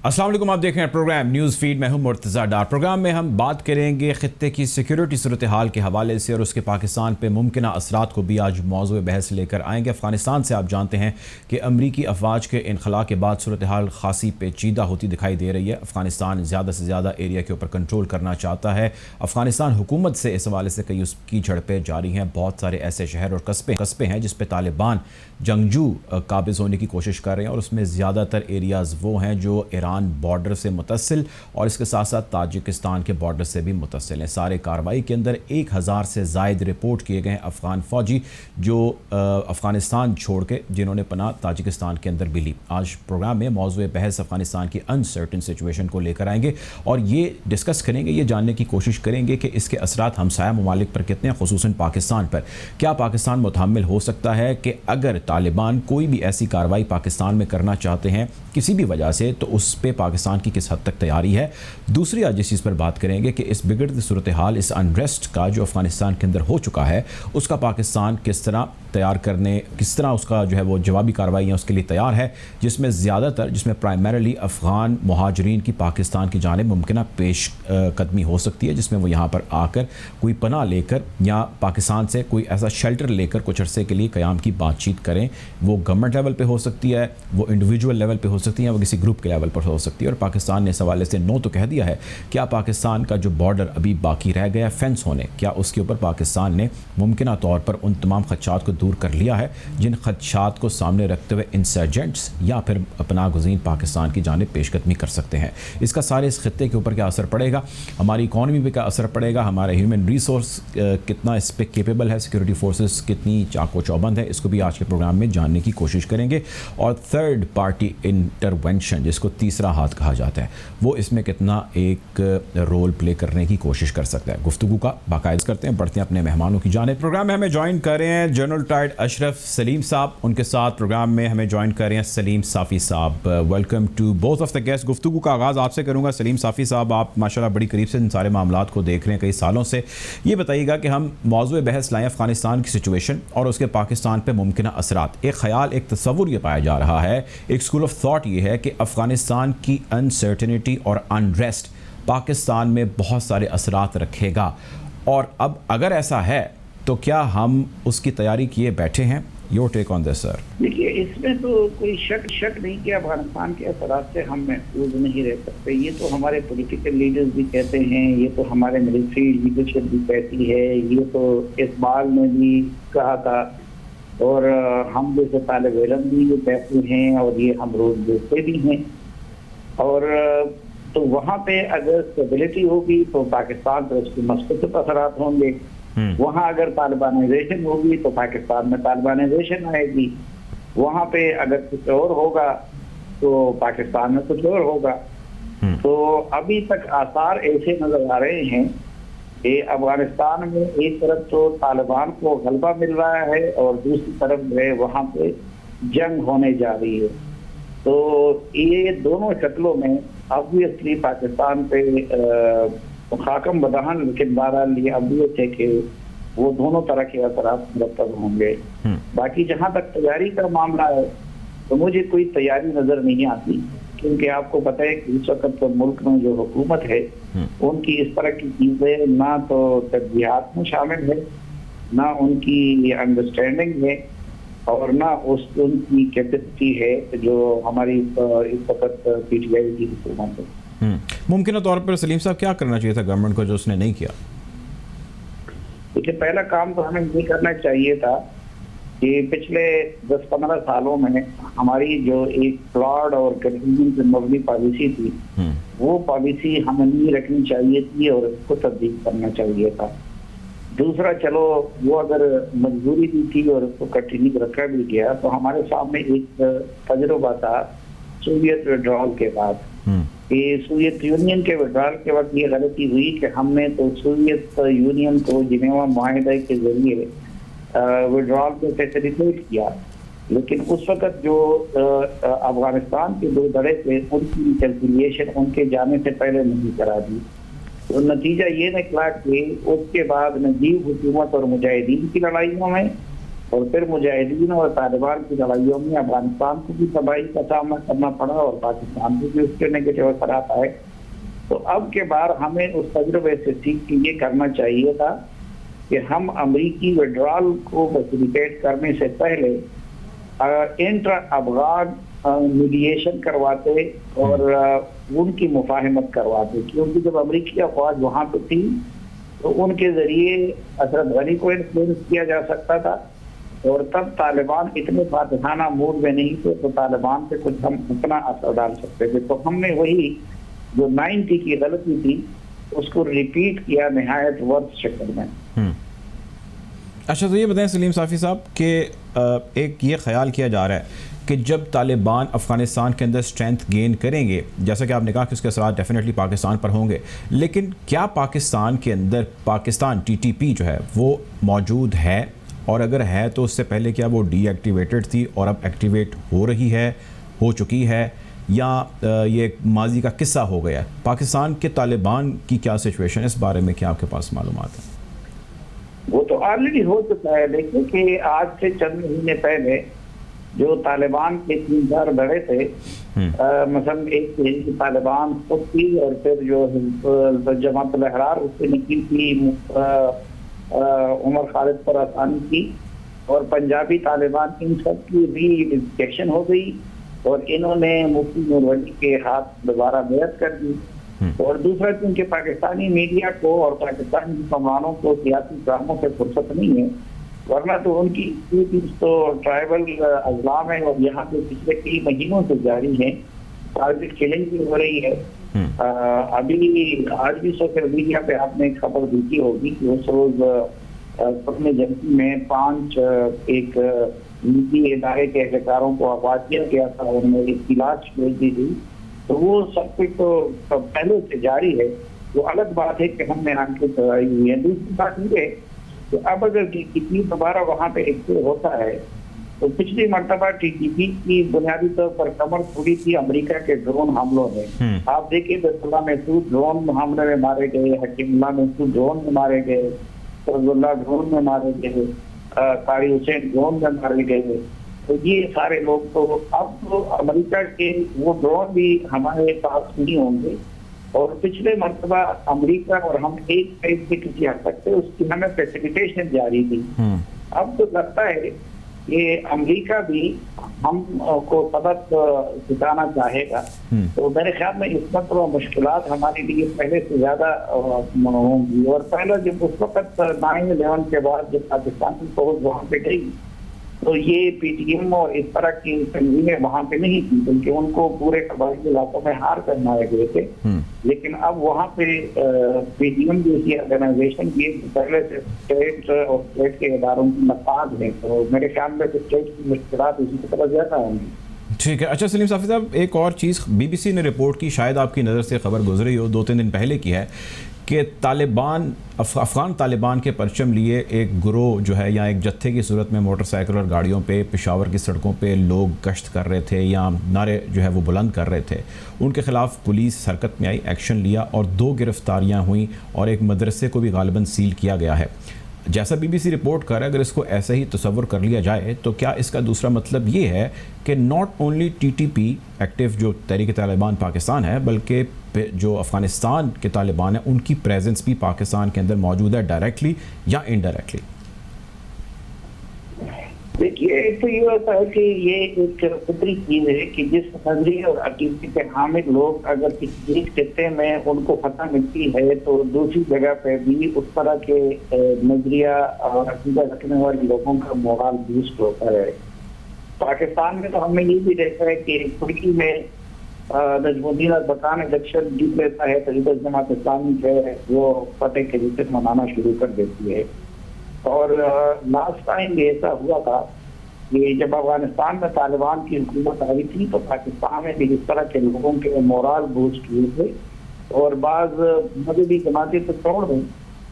अस्सलाम वालेकुम, आप देख रहे हैं प्रोग्राम न्यूज़ फीड। मैं हूं मुर्तज़ा डार। प्रोग्राम में हम बात करेंगे खित्ते की सिक्योरिटी सूरत हाल के हवाले से और उसके पाकिस्तान पे मुमकिन असरात को भी आज मौज़ू बहस लेकर आएंगे। अफ़गानिस्तान से आप जानते हैं कि अमरीकी अफवाज के इनखला के बाद सूरत हाल खासी पेचीदा होती दिखाई दे रही है। अफ़गानिस्तान ज़्यादा से ज़्यादा एरिया के ऊपर कंट्रोल करना चाहता है। अफ़गानिस्तान हुकूमत से इस हवाले से कई उसकी झड़पें जारी हैं। बहुत सारे ऐसे शहर और कस्बे हैं जिस पर तालिबान जंगजू काबिज़ होने की कोशिश कर रहे हैं और उसमें ज़्यादातर एरियाज़ वो हैं जो ईरान बॉर्डर से मुतसिल और इसके साथ साथ ताजिकिस्तान के बॉर्डर से भी मुतसिल हैं। सारे कार्रवाई के अंदर 1000 से ज़ायद रिपोर्ट किए गए हैं अफ़गान फ़ौजी जो अफ़गानिस्तान छोड़ के जिन्होंने पनाह ताजिकिस्तान के अंदर भी ली। आज प्रोग्राम में मौज़ूए बहस अफ़गानिस्तान की अनसर्टन सिचुएशन को लेकर आएंगे और ये डिस्कस करेंगे, ये जानने की कोशिश करेंगे कि इसके असरात हमसाया ममालिक पर कितने, ख़ुसूसन पाकिस्तान पर। क्या पाकिस्तान मुतहम्मिल हो सकता है कि अगर तालिबान कोई भी ऐसी कार्रवाई पाकिस्तान में करना चाहते हैं किसी भी वजह से, तो उस पर पाकिस्तान की किस हद तक तैयारी है। दूसरी आज इस चीज़ पर बात करेंगे कि इस बिगड़ती सूरत हाल, इस अनरेस्ट का जो अफ़गानिस्तान के अंदर हो चुका है, उसका पाकिस्तान किस तरह तैयार करने, किस तरह उसका जो है वो जवाबी कार्रवाइयाँ उसके लिए तैयार है, जिसमें प्राइमरीली अफ़गान मुहाजिरीन की पाकिस्तान की जानिब मुमकिन पेश कदमी हो सकती है, जिसमें वो यहाँ पर आकर कोई पनाह लेकर या पाकिस्तान से कोई ऐसा शेल्टर लेकर कुछ अरसे के लिए क़याम की बातचीत करें। वो गवर्नमेंट लेवल पे हो सकती है, वो इंडिविजुअल लेवल पे हो सकती है, वो किसी ग्रुप के लेवल पर हो सकती है। और पाकिस्तान ने इस हवाले से नो तो कह दिया है। क्या पाकिस्तान का जो बॉर्डर अभी बाकी रह गया फेंस होने, क्या उसके ऊपर पाकिस्तान ने मुमकिन तौर पर उन तमाम खदशात को दूर कर लिया है जिन खदशात को सामने रखते हुए इंसर्जेंट्स या फिर अपना गुज़ीन पाकिस्तान की जानिब पेशकदमी कर सकते हैं। इसका सारे इस खित्ते के ऊपर क्या असर पड़ेगा, हमारी इकॉनमी पर क्या असर पड़ेगा, हमारा ह्यूमन रिसोर्स कितना इस पर केपेबल है, सिक्योरिटी फोर्सेस कितनी चाको चौबंद है, इसको भी आज के प्रोग्राम में जानने की कोशिश करेंगे। और थर्ड पार्टी इंटरवेंशन, जिसको तीसरा हाथ कहा जाता है, वो इसमें कितना एक रोल प्ले करने की कोशिश कर सकता है। गुफ्तगू का बाकायदा करते हैं, बढ़ते हैं अपने मेहमानों की जानिब। प्रोग्राम में हमें ज्वाइन कर रहे हैं जनरल रिटायर्ड अशरफ सलीम साहब, उनके साथ प्रोग्राम में हमें ज्वाइन कर रहे हैं सलीम साफ़ी साहब। Welcome to both of the guest. गुफ्तगू का आगाज़ आपसे करूँगा। सलीम साफ़ी साहब, आप माशाल्लाह बड़ी करीब से इन सारे मामलात को देख रहे हैं कई सालों से। ये बताइएगा कि हम मौज़ूए बहस लाएँ अफ़गानिस्तान की सिचुएशन और उसके पाकिस्तान पर मुमकिन असरात। एक ख्याल, एक तसव्वुर ये पाया जा रहा है, एक स्कूल ऑफ थॉट ये है कि अफ़गानिस्तान की अनसर्टेनिटी और अनरेस्ट पाकिस्तान में बहुत सारे असरात रखेगा, और अब अगर ऐसा है तो क्या हम उसकी तैयारी किए बैठे हैं? Your take on this sir. देखिए, इसमें तो कोई शक नहीं कि अफगानिस्तान के असरात से हम महफूज नहीं रह सकते। ये तो हमारे पॉलिटिकल लीडर्स भी कहते हैं, ये तो हमारे मिलिट्री लीडरशिप भी कहती है, ये तो इकबाल ने भी कहा था, और हम जैसे तालिब इल्म भी ये कहते हैं और ये हम रोज देखते भी हैं। और तो वहाँ पे अगर स्टेबिलिटी होगी तो पाकिस्तान पर उसके मस्बत असरात होंगे। वहाँ अगर तालिबानाइजेशन होगी तो पाकिस्तान में तालिबानाइजेशन आएगी। वहाँ पे अगर कुछ और होगा तो पाकिस्तान में कुछ और होगा। तो अभी तक आसार ऐसे नजर आ रहे हैं कि अफगानिस्तान में एक तरफ तो तालिबान को गलबा मिल रहा है और दूसरी तरफ जो वहाँ पे जंग होने जा रही है। तो ये दोनों शक्लों में ऑब्वियसली पाकिस्तान पे खाकम बदहान, लेकिन बहरहाल ये ऑब्वियस है कि वो दोनों तरह के असरात मुरतब होंगे। बाकी जहाँ तक तैयारी का मामला है तो मुझे कोई तैयारी नजर नहीं आती, क्योंकि आपको पता है कि इस वक्त तो मुल्क में जो हुकूमत है उनकी इस तरह की चीजें ना तो तजवीज़ात में शामिल है, ना उनकी अंडरस्टैंडिंग है, और ना उनकी कैपेसिटी है जो हमारी इस वक्त पीटीआई की हुकूमत है। मुमकिन तौर पर सलीम साहब क्या करना चाहिए था गवर्नमेंट को जो उसने नहीं किया? देखिए, पहला काम तो हमें ये करना चाहिए था कि पिछले 10-15 सालों में हमारी जो एक फ्लॉड और कंफ्यूजन पे मबनी पॉलिसी थी, वो पॉलिसी हमें नहीं रखनी चाहिए थी और उसको तब्दील करना चाहिए था। दूसरा, चलो वो अगर मजबूरी भी थी और उसको कंटिन्यू रखा भी गया, तो हमारे सामने एक तजुर्बा था सोवियत विड्रॉल के बाद। सोवियत यूनियन के विड्रॉल के वक्त ये गलती हुई कि हमने तो सोवियत यूनियन को जिनेवा मुआहदे के जरिए विड्रॉल को फैसिलिटेट किया, लेकिन उस वक्त जो अफगानिस्तान के 2 दड़े थे उनकी रिकन्सिलिएशन उनके जाने से पहले नहीं करा दी। तो नतीजा ये निकला कि उसके बाद नजीब हुकूमत और मुजाहिदीन की लड़ाइयों में और फिर मुजाहिदीन और तालिबान की लड़ाइयों में अफगानिस्तान को भी तबाही का सामना करना पड़ा और पाकिस्तान को भी उसके नेगेटिव असरात आए। तो अब के बार हमें उस तजुर्बे से सीख के ये करना चाहिए था कि हम अमरीकी विड्रॉल को फैसिलिटेट करने से पहले इंटर अफगान मीडिएशन करवाते और उनकी मुफाहमत करवाते, क्योंकि जब अमरीकी अफवाज वहाँ पे थी तो उनके जरिए अशरफ गनी को इन्फ्लुएंस किया जा सकता था और तब तालिबान इतने फातिहाना मूड में नहीं थे तो तालिबान पे कुछ हम अपना असर डाल सकते थे। तो हमने वही जो 90 की गलती थी उसको रिपीट किया निहायत वर्स्ट शक्ल में। अच्छा, तो ये बताएं सलीम साफ़ी साहब कि एक ये ख्याल किया जा रहा है कि जब तालिबान अफ़गानिस्तान के अंदर स्ट्रेंथ गेन करेंगे, जैसा कि आपने कहा कि उसके असरात डेफिनेटली पाकिस्तान पर होंगे, लेकिन क्या पाकिस्तान के अंदर पाकिस्तान TTP जो है वो मौजूद है, और अगर है तो उससे पहले क्या वो डीएक्टिवेटेड थी और अब एक्टिवेट हो रही है, हो चुकी है, या ये माजी का किस्सा हो गया? पाकिस्तान के तालिबान की क्या सिचुएशन है, इस बारे में क्या आपके पास मालूमात है? वो तो ऑलरेडी हो चुका है। देखिए कि आज से चंद महीने पहले जो तालिबान के 3-4 दड़े थे, मसलन एक तालिबान खुद थी और फिर जो जमात अल अहरार उससे निकली थी उमर खालिद पर आसानी की, और पंजाबी तालिबान, इन सब की री-रजिस्ट्रेशन हो गई और इन्होंने मुफ्ती नूर वली के हाथ दोबारा बैत कर दी। और दूसरा, क्योंकि पाकिस्तानी मीडिया को और पाकिस्तानी हुक्मरानों को सियासी कामों से फुर्सत नहीं है, वरना तो उनकी तो ट्राइबल अजलाम है और यहाँ पे पिछले कई महीनों से जारी है, टारगेट किलिंग भी हो रही है। अभी आज भी सोशल मीडिया पे आपने एक खबर देखी होगी कि उस रोज अपने जनती में 5 एक नीति इदारे के एहलकारों को आगाज किया गया था, उन्होंने एक लाश भेज दी थी। तो वो सब कुछ तो पहले से जारी है। वो अलग बात है कि हमने आंखें चढ़ाई हुई है। दूसरी बात ये तो अब अगर TTP दोबारा वहाँ पे एक्टिव होता है तो पिछली मरतबा TTP की बुनियादी तौर पर कमर तोड़ी थी अमेरिका के ड्रोन हमलों में। आप देखिए बैतुल्लाह महसूद ड्रोन हमले में मारे गए, हकीमुल्लाह महसूद ड्रोन में मारे गए, फजलुल्लाह ड्रोन में मारे गए, कारी हुसैन ड्रोन में मारे गए। तो ये सारे लोग, तो अब तो अमेरिका के वो ड्रोन भी हमारे पास नहीं होंगे। और पिछले मरतबा अमेरिका और हम एक टाइप से किसी हद तक से उसकी हमें फैसिलिटेशन जारी थी। अब तो लगता है कि अमेरिका भी हम को सबक सिखाना चाहेगा। तो मेरे ख्याल में इस वक्त तो मुश्किलात हमारे लिए पहले से ज्यादा होंगी। और पहले जब उस वक्त 9/11 के बाद जब पाकिस्तान की फौज वहाँ पे गई तो ये PTM और इस तरह की तंजीमें वहाँ पे नहीं थी, बल्कि उनको पूरे कबायली इलाकों में हार कर मारे गए थे। लेकिन अब वहाँ पे PTM जैसी ऑर्गेनाइजेशन की पहले से स्टेट और स्टेट के इदारों की नफाज है, तो मेरे ख्याल में स्टेट की मुश्किलात इसी की तरफ ज्यादा होंगी। ठीक है। अच्छा सलीम साफ़ी साहब, एक और चीज़ BBC ने रिपोर्ट की, शायद आपकी नज़र से खबर गुजरी हो, 2-3 दिन पहले की है, कि तालिबान अफ़गान तालिबान के परचम लिए एक गिरोह जो है या एक जत्थे की सूरत में मोटरसाइकिल और गाड़ियों पे पेशावर की सड़कों पे लोग गश्त कर रहे थे या नारे जो है वो बुलंद कर रहे थे। उनके ख़िलाफ़ पुलिस हरकत में आई, एक्शन लिया और 2 गिरफ्तारियां हुई और एक मदरसे को भी गालिबन सील किया गया है। जैसा BBC रिपोर्ट कर रहा है, अगर इसको ऐसे ही तसव्वुर कर लिया जाए तो क्या इसका दूसरा मतलब ये है कि नॉट ओनली TTP एक्टिव जो तहरीक तालिबान पाकिस्तान है, बल्कि जो अफ़गानिस्तान के तालिबान हैं उनकी प्रेजेंस भी पाकिस्तान के अंदर मौजूद है, डायरेक्टली या इनडायरेक्टली? देखिए, एक तो ये होता है कि ये एक फितरी चीज है कि जिस नजरिए और अकीदे के हामिल लोग अगर किसी एक खित्ते में उनको फतह मिलती है तो दूसरी जगह पे भी उस तरह के नजरिया और अकीदा रखने वाले लोगों का मोरल बूस्ट होता है। पाकिस्तान में तो हमने ये भी देखा है कि तुर्की में नजमुद्दीन अरबकान इलेक्शन जीत लेता है तो इधर जमात इस्लामी जो है वो फतेह के जश्न मनाना शुरू कर देती है। और लास्ट टाइम भी ऐसा हुआ था कि जब अफगानिस्तान में तालिबान की हुकूमत आई थी तो पाकिस्तान में भी इस तरह के लोगों के मोरल बूस्ट हुए थे और बाज मजहबी जमातें तो छोड़ दें।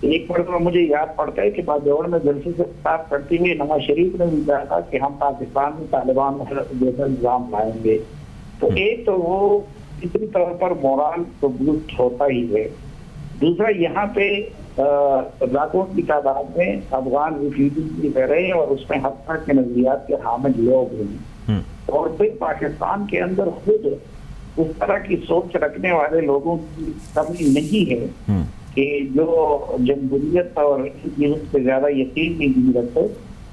एक बार तो मुझे याद पड़ता है कि बाजौड़ में जलसे से खिताब करते हुए नवाज शरीफ ने भी कहा था कि हम पाकिस्तान में तालिबान जैसा निजाम लाएंगे। तो एक तो वो इसी तौर पर मोरल तो बूस्ट होता ही है। दूसरा, यहाँ पे लाखों की तादाद में अफगान रिफ्यूजीज भी रह रहे हैं और उसमें हर तरह के नजरियात के हामिल लोग हैं। और फिर पाकिस्तान के अंदर खुद उस तरह की सोच रखने वाले लोगों की कमी नहीं है कि जो जमहूरियत और इन चीजों से ज्यादा यकीन नहीं रखते।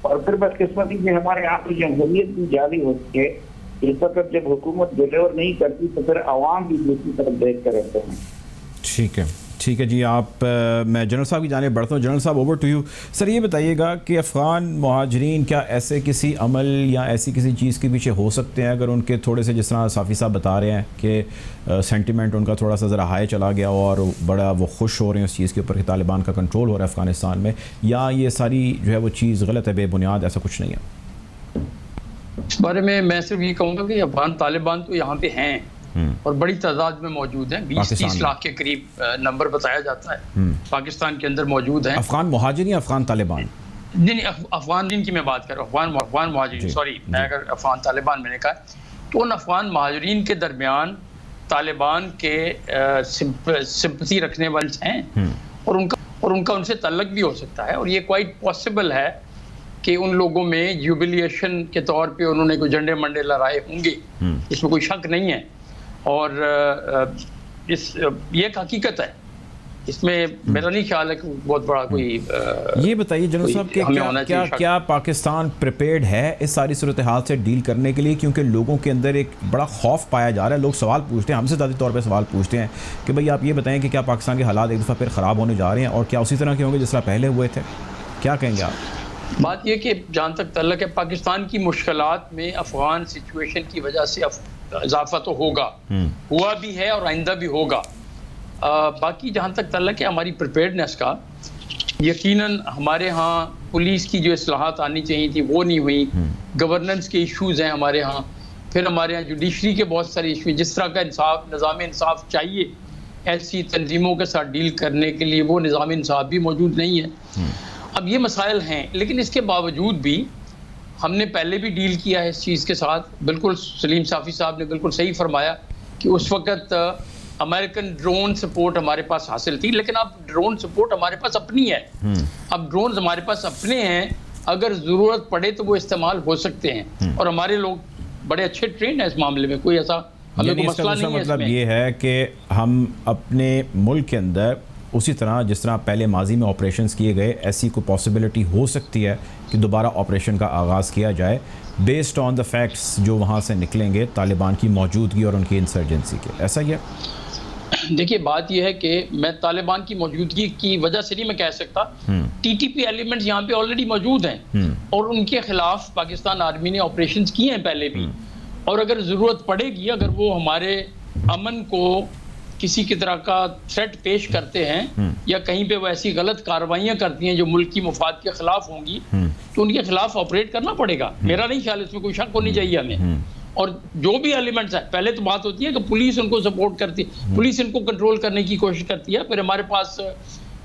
और फिर बदकिस्मती से हमारे यहाँ पर जमहूरियत भी जारी होती है। इस वक्त जब हुकूमत डिलीवर नहीं करती तो फिर अवाम भी दूसरी तरफ देख कर रहते हैं। ठीक है जी। मैं जनरल साहब की जाने बढ़ता हूँ। जनरल साहब, ओवर टू यू। सर, ये बताइएगा कि अफ़गान मुहाजिरीन क्या ऐसे किसी अमल या ऐसी किसी चीज़ के पीछे हो सकते हैं अगर उनके थोड़े से, जिस तरह साफ़ी साहब बता रहे हैं कि सेंटिमेंट उनका थोड़ा सा ज़रा हाई चला गया और बड़ा वो खुश हो रहे हैं उस चीज़ के ऊपर कि तालिबान का कंट्रोल हो रहा है अफ़गानिस्तान में, या ये सारी जो है वो चीज़ गलत है, बेबुनियाद, ऐसा कुछ नहीं है? इस बारे में मैं सिर्फ ये कहूँगा कि अफ़गान तालिबान तो यहाँ पे हैं और बड़ी तादाद में मौजूद हैं। 20-30 लाख के करीब नंबर बताया जाता है पाकिस्तान के अंदर मौजूद हैं। अफ़गान मुहाजिर या अफ़गान तालिबान? नहीं, अफ़गान की मैं बात कर रहा हूँ। अफ़गान मुहाजिरीन, सॉरी, मैं अगर अफ़गान तालिबान मैंने कहा, तो उन अफ़गान मुहाजिरीन के दरमियान तालिबान के सिंपथी रखने वाले हैं और उनका उनसे तल्लुक़ भी हो सकता है। और ये क्वाइट पॉसिबल है कि उन लोगों में जुबिलिएशन के तौर पे उन्होंने कोई झंडे मंडे लहराए होंगे, इसमें कोई शक नहीं है। और ये एक हकीकत है, इसमें मेरा नहीं ख्याल है कि बहुत बड़ा कोई ये बताइए जनरल साहब कि क्या पाकिस्तान प्रिपेयर्ड है इस सारी सूरत हाल से डील करने के लिए? क्योंकि लोगों के अंदर एक बड़ा खौफ पाया जा रहा है। लोग सवाल पूछते हैं, हमसे ज़्यादा तौर पे सवाल पूछते हैं कि भाई आप ये बताएं कि क्या पाकिस्तान के हालात एक दफ़ा फिर ख़राब होने जा रहे हैं और क्या उसी तरह के होंगे जिस तरह पहले हुए थे? क्या कहेंगे आप? बात यह कि जहाँ तक तल्लुक़ है पाकिस्तान की मुश्किलात में अफ़गान सिचुएशन की वजह से इजाफा तो होगा, हुआ भी है और आइंदा भी होगा। बाकी जहाँ तक तल्लुक़ है हमारी प्रिपेयर्डनेस का, यकीनन हमारे यहाँ पुलिस की जो इस्लाहात आनी चाहिए थी वो नहीं हुई। गवर्नेंस के इश्यूज़ हैं हमारे यहाँ, फिर हमारे यहाँ जुडिशरी के बहुत सारे इशू, जिस तरह का इंसाफ, निज़ाम इंसाफ चाहिए ऐसी तंजीमों के साथ डील करने के लिए, वो निज़ाम इंसाफ भी मौजूद नहीं है। अब ये मसाइल हैं, लेकिन इसके बावजूद भी हमने पहले भी डील किया है इस चीज़ के साथ। बिल्कुल सलीम साफ़ी साहब ने बिल्कुल सही फरमाया कि उस वक़्त अमेरिकन ड्रोन सपोर्ट हमारे पास हासिल थी, लेकिन अब ड्रोन सपोर्ट हमारे पास अपनी है। अब ड्रोन हमारे पास अपने हैं, अगर ज़रूरत पड़े तो वो इस्तेमाल हो सकते हैं और हमारे लोग बड़े अच्छे ट्रेंड हैं इस मामले में, कोई ऐसा हमें कोई मसला नहीं है। मतलब ये है कि हम अपने मुल्क के अंदर उसी तरह जिस तरह पहले माजी में ऑपरेशंस किए गए, ऐसी कोई पॉसिबिलिटी हो सकती है कि दोबारा ऑपरेशन का आगाज़ किया जाए बेस्ड ऑन द फैक्ट्स जो वहाँ से निकलेंगे तालिबान की मौजूदगी और उनकी इंसर्जेंसी के? ऐसा ही है। देखिए, बात यह है कि मैं तालिबान की मौजूदगी की वजह से नहीं मैं कह सकता। टीटीपी एलिमेंट्स यहाँ पे ऑलरेडी मौजूद हैं और उनके खिलाफ पाकिस्तान आर्मी ने ऑपरेशंस किए हैं पहले भी, और अगर ज़रूरत पड़ेगी, अगर वो हमारे अमन को किसी की तरह का थ्रेट पेश करते हैं या कहीं पे वो ऐसी गलत कार्रवाइयाँ करती हैं जो मुल्क की मुफाद के खिलाफ होंगी, तो उनके खिलाफ ऑपरेट करना पड़ेगा। मेरा नहीं ख्याल, इसमें कोई शक होनी चाहिए हमें। और जो भी एलिमेंट्स है, पहले तो बात होती है कि पुलिस उनको सपोर्ट करती है, पुलिस इनको कंट्रोल करने की कोशिश करती है। फिर हमारे पास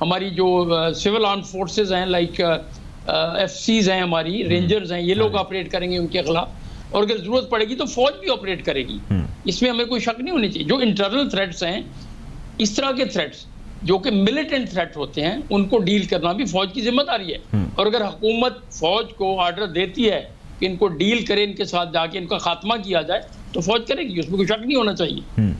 हमारी जो सिविल आर्म फोर्सेज हैं, लाइक FCs हैं, हमारी रेंजर्स हैं, ये लोग ऑपरेट करेंगे उनके खिलाफ, और अगर जरूरत पड़ेगी तो फौज भी ऑपरेट करेगी। इसमें हमें कोई शक नहीं होनी चाहिए। जो इंटरनल थ्रेट्स हैं, इस तरह के थ्रेट्स जो कि मिलिटेंट थ्रेट होते हैं, उनको डील करना भी फौज की जिम्मेदारी है। और अगर हुकूमत फौज को ऑर्डर देती है कि इनको डील करें, इनके साथ जाके इनका खात्मा किया जाए, तो फौज करेगी, उसमें कोई शक नहीं होना चाहिए।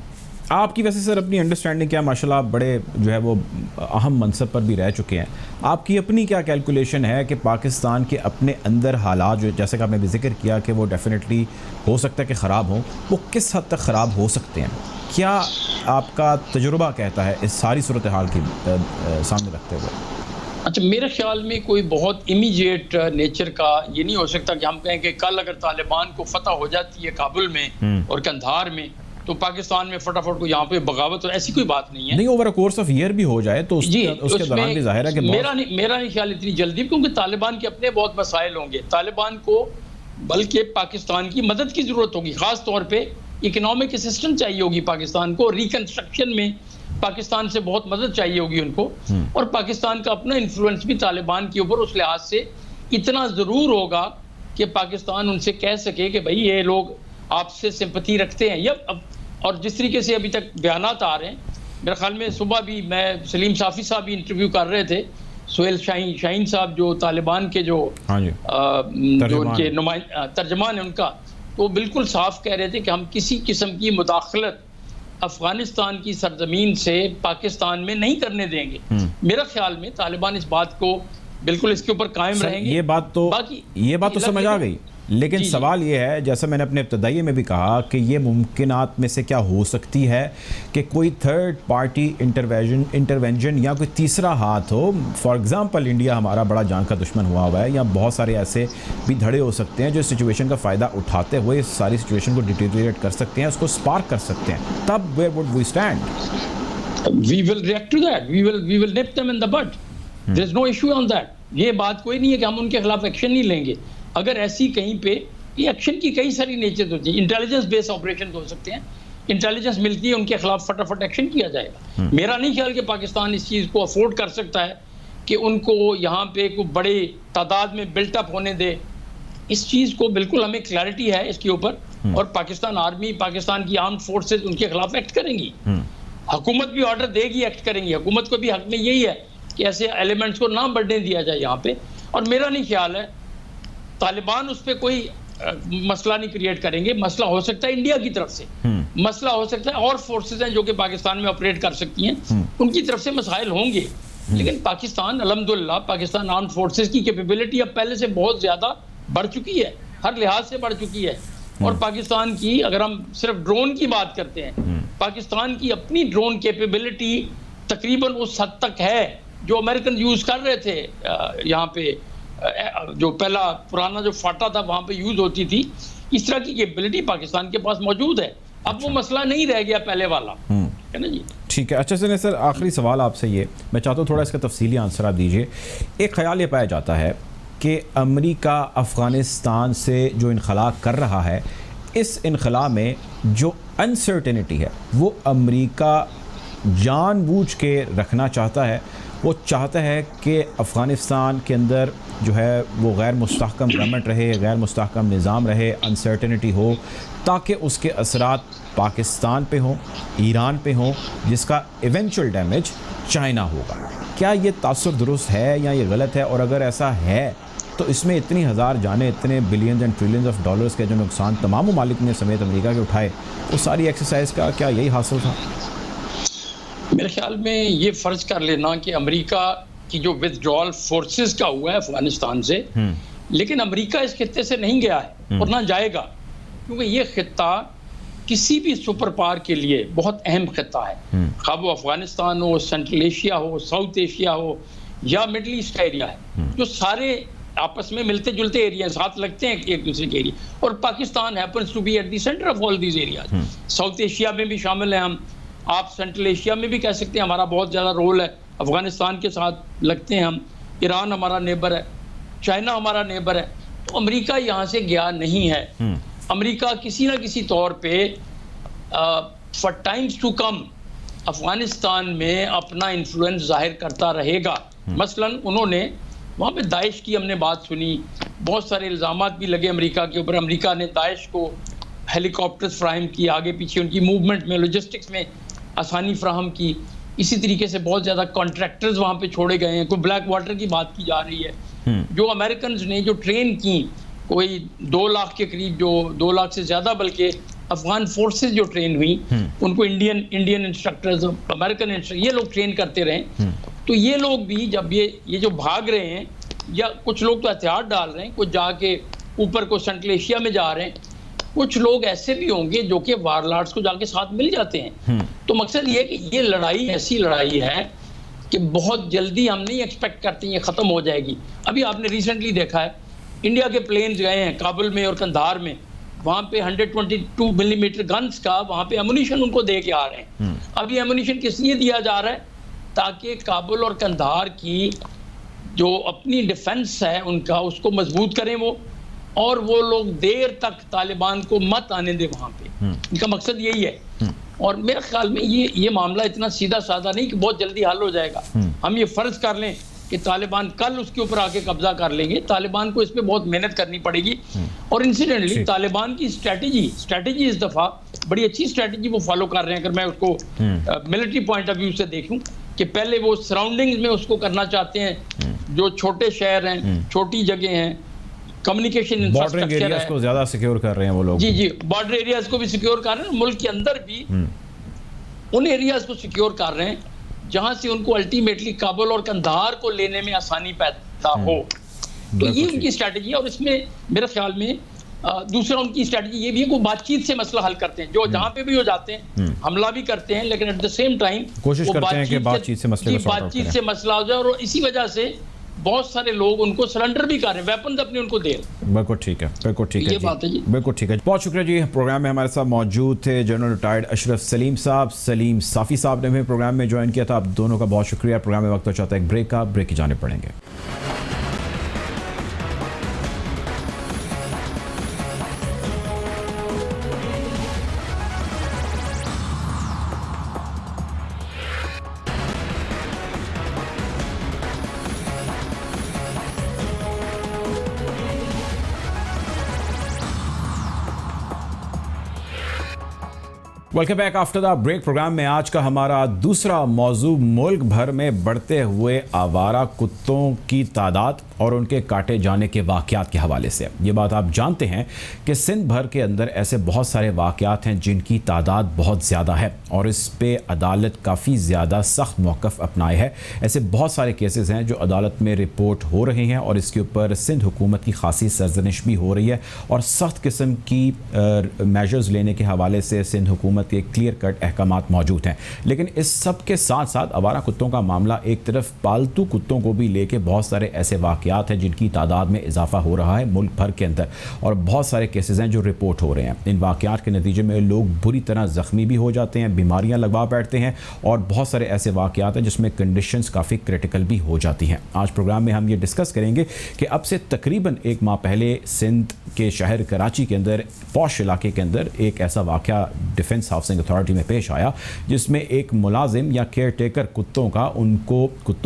आपकी वैसे सर अपनी अंडरस्टैंडिंग क्या, माशाल्लाह आप बड़े जो है वो अहम मनसब पर भी रह चुके हैं, आपकी अपनी क्या कैलकुलेशन है कि पाकिस्तान के अपने अंदर हालात जो, जैसे कि आपने भी जिक्र किया कि वो डेफिनेटली हो सकता है कि ख़राब हों, वो किस हद तक ख़राब हो सकते हैं? क्या आपका तजुर्बा कहता है इस सारी सूरत हाल की सामने रखते हुए? अच्छा, मेरे ख्याल में कोई बहुत इमीडिएट नेचर का ये नहीं हो सकता कि हम कहें कि कल अगर तालिबान को फतह हो जाती है काबुल में और कंधार में, तो पाकिस्तान में फटाफट को यहाँ पे बगावत हो, ऐसी कोई बात नहीं है। नहीं, over a course of year भी हो जाए तो उसके दौरान भी जाहिर है कि मेरा नहीं ख्याल इतनी जल्दी, क्योंकि तालिबान के अपने बहुत मसाइल होंगे। तालिबान को बल्कि पाकिस्तान की मदद की ज़रूरत होगी, ख़ास तौर पे इकनॉमिक असिस्टेंस चाहिए होगी पाकिस्तान को, रिकन्स्ट्रक्शन में पाकिस्तान से बहुत मदद चाहिए होगी उनको। और पाकिस्तान का अपना इन्फ्लुएंस भी तालिबान के ऊपर उस लिहाज से इतना ज़रूर होगा कि पाकिस्तान उनसे कह सके कि भाई ये लोग आपसे सिंपैथी रखते हैं। या अब और जिस तरीके से अभी तक बयानात आ रहे हैं मेरे ख्याल में सुबह भी मैं सलीम साफ़ी साहब भी इंटरव्यू कर रहे थे, सोहेल शाहीन साहब जो तालिबान के जो उनके तर्जमान है उनका, तो बिल्कुल साफ कह रहे थे कि हम किसी किस्म की मुदाखलत अफगानिस्तान की सरजमीन से पाकिस्तान में नहीं करने देंगे। मेरा ख्याल में तालिबान इस बात को बिल्कुल इसके ऊपर कायम रहेंगे। ये बात तो समझ आ गई, लेकिन सवाल ये है, जैसा मैंने अपने इब्तदाई में भी कहा कि ये मुमकिनात में से क्या हो सकती है कि कोई थर्ड पार्टी इंटरवेंशन या कोई तीसरा हाथ हो। फॉर एग्जांपल इंडिया हमारा बड़ा जान का दुश्मन हुआ है, या बहुत सारे ऐसे भी धड़े हो सकते हैं जो सिचुएशन का फ़ायदा उठाते हुए इस सारी सिचुएशन को डिटेरियोरेट कर सकते हैं, उसको स्पार्क कर सकते हैं। तब where would we stand? We will react to that, we will nip them in the bud, there is no issue on that. ये बात कोई नहीं है कि हम उनके खिलाफ एक्शन नहीं लेंगे। अगर ऐसी कहीं पे ये एक्शन की कई सारी नेचर होती है, इंटेलिजेंस बेस्ड ऑपरेशन हो सकते हैं, इंटेलिजेंस मिलती है उनके खिलाफ फटाफट एक्शन किया जाएगा। मेरा नहीं ख्याल कि पाकिस्तान इस चीज़ को अफोर्ड कर सकता है कि उनको यहाँ पे कोई बड़े तादाद में बिल्टअप होने दे। इस चीज़ को बिल्कुल हमें क्लैरिटी है इसके ऊपर, और पाकिस्तान आर्मी, पाकिस्तान की आर्म्ड फोर्सेज उनके खिलाफ एक्ट करेंगी। हुकूमत भी ऑर्डर देगी, एक्ट करेंगी। हुकूमत को भी हक में यही है कि ऐसे एलिमेंट्स को ना बढ़ने दिया जाए यहाँ पे। और मेरा नहीं ख्याल है तालिबान उस पर कोई मसला नहीं क्रिएट करेंगे। मसला हो सकता है इंडिया की तरफ से, मसला हो सकता है और फोर्सेज हैं जो कि पाकिस्तान में ऑपरेट कर सकती हैं, उनकी तरफ से मसाइल होंगे। लेकिन पाकिस्तान अल्हम्दुलिल्लाह, पाकिस्तान आर्म्ड फोर्सेज की कैपेबिलिटी अब पहले से बहुत ज़्यादा बढ़ चुकी है, हर लिहाज से बढ़ चुकी है। और पाकिस्तान की, अगर हम सिर्फ ड्रोन की बात करते हैं, पाकिस्तान की अपनी ड्रोन कैपेबिलिटी तकरीबन उस हद तक है जो अमेरिकन यूज़ कर रहे थे। यहाँ पे जो पहला पुराना जो फाटा था वहाँ पे यूज़ होती थी, इस तरह की कैपेबिलिटी पाकिस्तान के पास मौजूद है। अब वो मसला नहीं रह गया पहले वाला, है ना जी। ठीक है, अच्छा सर, आखिरी सवाल आपसे ये मैं चाहता हूँ थोड़ा इसका तफसीली आंसर आप दीजिए। एक ख्याल ये पाया जाता है कि अमेरिका अफ़गानिस्तान से जो इनखला कर रहा है, इस इनखला में जो अनसर्टेनिटी है वो अमेरिका जानबूझ के रखना चाहता है। वो चाहता है कि अफ़गानिस्तान के अंदर जो है वो गैर मुस्तहकम गवर्नमेंट रहे, गैर मुस्तहकम निज़ाम रहे, अनसर्टेनिटी हो, ताकि उसके असरात पाकिस्तान पे हों, ईरान पे हों, जिसका इवेंचुअल डैमेज चाइना होगा। क्या ये तासुर दुरुस्त है या ये गलत है? और अगर ऐसा है तो इसमें इतनी हज़ार जाने, इतने billions and trillions of dollars के जो नुकसान तमाम ममालिक ने समेत अमेरिका के उठाए, वो सारी एक्सरसाइज का क्या यही हासिल था? मेरे ख्याल में ये फ़र्ज कर लेना कि अमेरिका की जो विथड्रॉल फोर्सेस का हुआ है अफगानिस्तान से, लेकिन अमेरिका इस खित्ते से नहीं गया है और ना जाएगा, क्योंकि ये खित्ता किसी भी सुपर पावर के लिए बहुत अहम खित्ता है। खा वो अफगानिस्तान हो, सेंट्रल एशिया हो, साउथ एशिया हो, या मिडल ईस्ट का एरिया है, जो सारे आपस में मिलते जुलते एरिया साथ लगते हैं एक दूसरे के एरिया। और Pakistan happens to be at the centre of all these areas. South Asia में भी शामिल हैं हम, आप सेंट्रल एशिया में भी कह सकते हैं हमारा बहुत ज़्यादा रोल है, अफगानिस्तान के साथ लगते हैं हम, ईरान हमारा नेबर है, चाइना हमारा नेबर है। तो अमेरिका यहाँ से गया नहीं है। अमेरिका किसी ना किसी तौर पे for times to come Afghanistan में अपना इन्फ्लुएंस जाहिर करता रहेगा। मसलन उन्होंने वहाँ पे दाइश की हमने बात सुनी, बहुत सारे इल्ज़ामात भी लगे अमेरिका के ऊपर। अमेरिका ने दाइश को हेलीकॉप्टर्स फ्राहम की, आगे पीछे उनकी मूवमेंट में, लॉजिस्टिक्स में आसानी फ्राहम की। इसी तरीके से बहुत ज़्यादा कॉन्ट्रैक्टर्स वहाँ पे छोड़े गए हैं। कोई ब्लैक वाटर की बात की जा रही है, जो अमेरिकन ने जो ट्रेन की, कोई 2 लाख के करीब, जो 2 लाख से ज़्यादा बल्कि अफगान फोर्सेस जो ट्रेन हुई, उनको इंडियन इंस्ट्रक्टर्स, अमेरिकन इंस्ट्रक्टर, ये लोग ट्रेन करते रहे। तो ये लोग भी जब ये जो भाग रहे हैं, या कुछ लोग तो हथियार डाल रहे हैं, कुछ जाके ऊपर को सेंट्रल एशिया में जा रहे हैं, कुछ लोग ऐसे भी होंगे जो कि वारलॉर्ड्स को जाके साथ मिल जाते हैं। तो मकसद ये है कि ये लड़ाई ऐसी लड़ाई है कि बहुत जल्दी हम नहीं एक्सपेक्ट करते ये ख़त्म हो जाएगी। अभी आपने रिसेंटली देखा है, इंडिया के प्लेन्स गए हैं काबुल में और कंधार में, वहाँ पे 122 मिलीमीटर गन्स का वहाँ पे एमुनिशन उनको दे के आ रहे हैं। अब ये एमुनिशन किस लिए दिया जा रहा है? ताकि काबुल और कंधार की जो अपनी डिफेंस है उनका, उसको मजबूत करें वो, और वो लोग देर तक तालिबान को मत आने दे वहाँ पे। इनका मकसद यही है। और मेरे ख्याल में ये मामला इतना सीधा साधा नहीं कि बहुत जल्दी हल हो जाएगा। हम ये फ़र्ज कर लें कि तालिबान कल उसके ऊपर आके कब्जा कर लेंगे, तालिबान को इस पर बहुत मेहनत करनी पड़ेगी। और इंसिडेंटली तालिबान की स्ट्रैटेजी इस दफ़ा बड़ी अच्छी स्ट्रेटजी वो फॉलो कर रहे हैं, अगर मैं उसको मिलिट्री पॉइंट ऑफ व्यू से देखूं, कि पहले वो सराउंडिंग्स में उसको करना चाहते हैं, जो छोटे शहर हैं, छोटी जगह हैं, कम्युनिकेशन इंफ्रास्ट्रक्चर है, को ज्यादा सिक्योर कर रहे हैं वो लोग। जी, बॉर्डर एरियाज को भी सिक्योर कर रहे हैं, मुल्क के अंदर भी उन एरियाज को सिक्योर कर रहे हैं जहां से उनको अल्टीमेटली काबुल और कंधार को लेने में आसानी पैदा हो। तो ये उनकी स्ट्रैटेजी है, और इसमें मेरे ख्याल में दूसरा उनकी स्ट्रैटेजी ये भी है कि वो बातचीत से मसला हल करते हैं, जो जहां पे भी हो जाते हैं हमला भी करते हैं, लेकिन एट द सेम टाइम कोशिश करते हैं कि बातचीत से मसला हो जाए, और इसी वजह से बहुत सारे लोग उनको सरेंडर भी कर रहे हैं, वेपन अपने उनको दे रहे हैं। बिल्कुल ठीक है, बिल्कुल ठीक है, ये बात है जी। बिल्कुल ठीक है, बहुत शुक्रिया जी। प्रोग्राम में हमारे साथ मौजूद थे जनरल रिटायर्ड अशरफ सलीम साहब, सलीम साफ़ी साहब ने भी प्रोग्राम में ज्वाइन किया था। आप दोनों का बहुत शुक्रिया। प्रोग्राम में वक्त हो चाहता है एक ब्रेक का, ब्रेक की जाने पड़ेंगे। Welcome back after the break. Programme में आज का हमारा दूसरा मौजू मुल्क भर में बढ़ते हुए आवारा कुत्तों की तादाद और उनके काटे जाने के वाक़यात के हवाले से। ये बात आप जानते हैं कि सिंध भर के अंदर ऐसे बहुत सारे वाक़यात हैं जिनकी तादाद बहुत ज़्यादा है और इस पे अदालत काफ़ी ज़्यादा सख्त मौक़िफ़ अपनाए है। ऐसे बहुत सारे केसेस हैं जो अदालत में रिपोर्ट हो रहे हैं और इसके ऊपर सिंध हुकूमत की खासी सरजनिश भी हो रही है और सख्त किस्म की मेजर्स लेने के हवाले से सिंध हुकूमत के क्लियर कट अहकामात मौजूद हैं। लेकिन इस सब के साथ साथ आवारा कुत्तों का मामला एक तरफ पालतू कुत्तों को भी लेके बहुत सारे ऐसे वाक़यात हैं जिनकी तादाद में इजाफा हो रहा है मुल्क भर के अंदर और बहुत सारे केसेस हैं जो रिपोर्ट हो रहे हैं। इन वाक़यात के नतीजे में लोग बुरी तरह ज़ख्मी भी हो जाते हैं, बीमारियां लगवा बैठते हैं और बहुत सारे ऐसे वाक़यात हैं जिसमें कंडीशंस काफ़ी क्रिटिकल भी हो जाती हैं। आज प्रोग्राम में हम ये डिस्कस करेंगे कि अब से तकरीबन एक माह पहले सिंध के शहर कराची के अंदर पॉश इलाके के अंदर एक ऐसा वाक़या डिफेंस हाउसिंग अथॉरिटी में पेश आया जिसमें एक मुलाजिम या केयर टेकर कुत्तों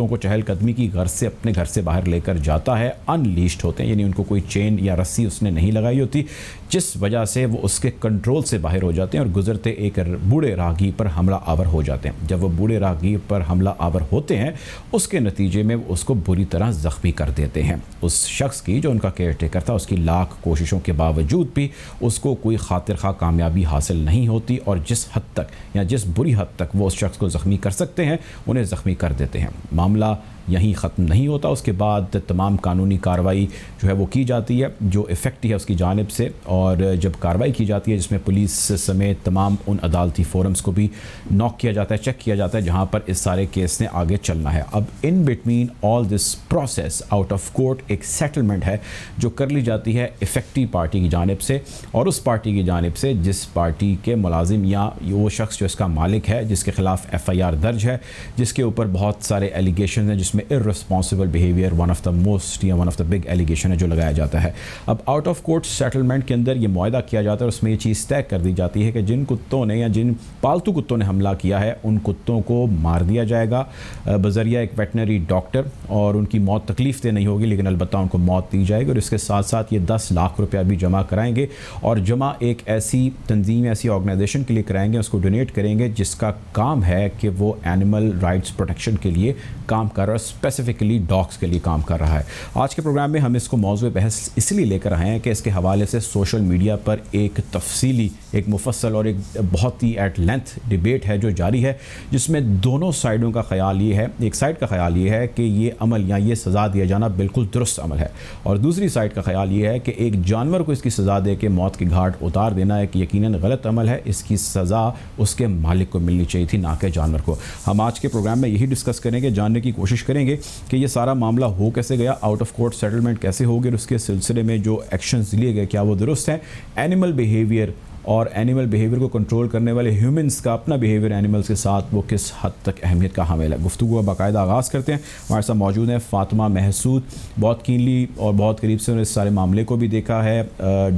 को चहलकदमी की घर से अपने घर से बाहर लेकर जाता है। अनलीश्ड होते हैं, यानी उनको कोई चेन या रस्सी उसने नहीं लगाई होती, जिस वजह से वो उसके कंट्रोल से बाहर हो जाते हैं और गुजरते एक बूढ़े राहगीर पर हमला आवर हो जाते हैं। जब वो बूढ़े राहगीर पर हमला आवर होते हैं उसके नतीजे में वो उसको बुरी तरह ज़ख्मी कर देते हैं। उस शख्स की जो उनका केयर टेकर था उसकी लाख कोशिशों के बावजूद भी उसको कोई खातिर खा कामयाबी हासिल नहीं होती और जिस हद तक या जिस बुरी हद तक वो उस शख्स को ज़ख्मी कर सकते हैं उन्हें ज़ख्मी कर देते हैं। मामला यहीं ख़त्म नहीं होता, उसके बाद तमाम कानूनी कार्रवाई जो है वो की जाती है जो इफ़ेक्ट है उसकी जानिब से, और जब कार्रवाई की जाती है जिसमें पुलिस समेत तमाम उन अदालती फोरम्स को भी नॉक किया जाता है, चेक किया जाता है जहाँ पर इस सारे केस ने आगे चलना है। अब in between all this process out of court एक सेटलमेंट है जो कर ली जाती है इफ़ेक्टिव पार्टी की जानिब से और उस पार्टी की जानिब से जिस पार्टी के मुलाजिम या वो शख्स जो इसका मालिक है, जिसके ख़िलाफ़ FIR दर्ज है, जिसके ऊपर बहुत सारे एलिगेशन हैं, में irresponsible behaviour one of the most या one of the big allegation है जो लगाया जाता है। अब आउट ऑफ कोर्ट सेटलमेंट के अंदर ये मुआहदा किया जाता है और उसमें ये चीज़ तय कर दी जाती है कि जिन कुत्तों ने या जिन पालतू कुत्तों ने हमला किया है उन कुत्तों को मार दिया जाएगा बजरिया एक वेटनरी डॉक्टर, और उनकी मौत तकलीफ दे नहीं होगी लेकिन अलबत्ता उनको मौत दी जाएगी। और इसके साथ साथ ये 10 लाख रुपया भी जमा कराएंगे और जमा एक ऐसी तंजीम ऐसी ऑर्गेनाइजेशन के लिए कराएंगे, उसको डोनेट करेंगे जिसका काम है कि वो एनिमल राइट्स प्रोटेक्शन के लिए काम कर रहा है, स्पेसिफिकली डॉग्स के लिए काम कर रहा है। आज के प्रोग्राम में हम इसको मौजूद बहस इसलिए लेकर आए हैं कि इसके हवाले से सोशल मीडिया पर एक तफसीली, एक मुफस्सल और एक बहुत ही एट लेंथ डिबेट है जो जारी है, जिसमें दोनों साइडों का ख्याल ये है, एक साइड का ख्याल ये है कि ये अमल या ये सज़ा दिया जाना बिल्कुल दुरुस्त अमल है और दूसरी साइड का ख्याल ये है कि एक जानवर को इसकी सज़ा दे के मौत के घाट उतार देना एक यकीनन गलत अमल है, इसकी सज़ा उसके मालिक को मिलनी चाहिए थी, ना कि जानवर को। हम आज के प्रोग्राम में यही डिस्कस करेंगे, जानने की कोशिश करेंगे कि ये सारा मामला हो कैसे गया, आउट ऑफ कोर्ट सेटलमेंट कैसे हो गया और उसके सिलसिले में जो एक्शंस लिए गए क्या वो दुरुस्त हैं, एनिमल बिहेवियर और एनिमल बिहेवियर को कंट्रोल करने वाले ह्यूमंस का अपना बिहेवियर एनिमल्स के साथ वो किस हद तक अहमियत का हामिल है। गुफ्तगू का बाकायदा आगाज़ करते हैं। हमारे साथ मौजूद हैं फ़ातिमा महसूद, बहुत कीनली और बहुत करीब से उन्होंने इस सारे मामले को भी देखा है,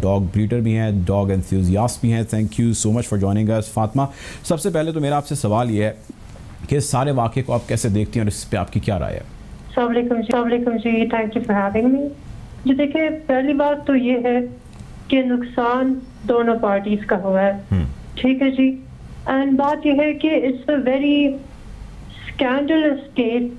डॉग ब्रीडर भी हैं, डॉग एंथुसियास्ट भी हैं। Thank you so much for joining us Fatima. सबसे पहले तो मेरा आपसे सवाल ये है कि इस सारे वाक़े को आप कैसे देखती हैं और इस पर आपकी क्या राय है? अस्सलाम वालेकुम जी, thank you for having me. जी देखिए, पहली बात तो ये है कि नुकसान दोनों पार्टीज का हुआ है। ठीक है जी। एंड बात यह है कि it's a very scandalous case,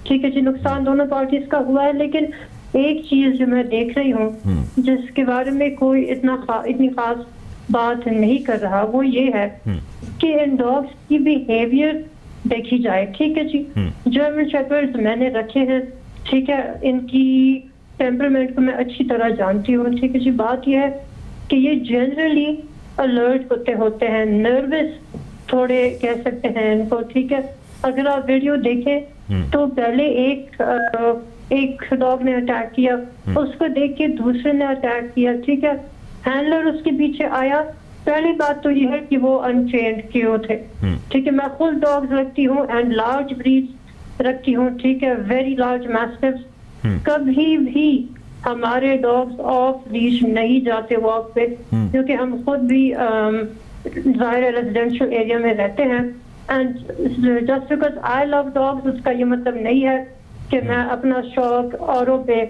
ठीक है जी। नुकसान दोनों पार्टीज का हुआ है, लेकिन एक चीज जो मैं देख रही हूँ जिसके बारे में कोई इतनी खास बात नहीं कर रहा, वो ये है कि इन डॉग्स की बिहेवियर देखी जाए, ठीक है जी। जर्मन शेपर्ड्स मैंने रखे हैं, ठीक है, इनकी टेम्परामेंट को मैं अच्छी तरह जानती हूँ, ठीक है जी। बात यह है कि ये जनरली अलर्ट होते हैं, नर्वस थोड़े कह सकते हैं इनको, ठीक है। अगर आप वीडियो देखें तो पहले एक डॉग ने अटैक किया, उसको देख के दूसरे ने अटैक किया, ठीक है। हैंडलर उसके पीछे आया। पहली बात तो ये है कि वो अनट्रेन्ड क्यों थे, ठीक है। मैं खुद डॉग्स रखती हूँ एंड लार्ज ब्रीड्स रखती हूँ, ठीक है, वेरी लार्ज मैस्टिफ्स। कभी भी हमारे डॉग्स ऑफ लीश नहीं जाते वॉक पे, क्योंकि हम खुद भी ज़ाहिर रेजिडेंशियल एरिया में रहते हैं। And just because I love dogs उसका ये मतलब नहीं है कि मैं अपना शौक औरों पे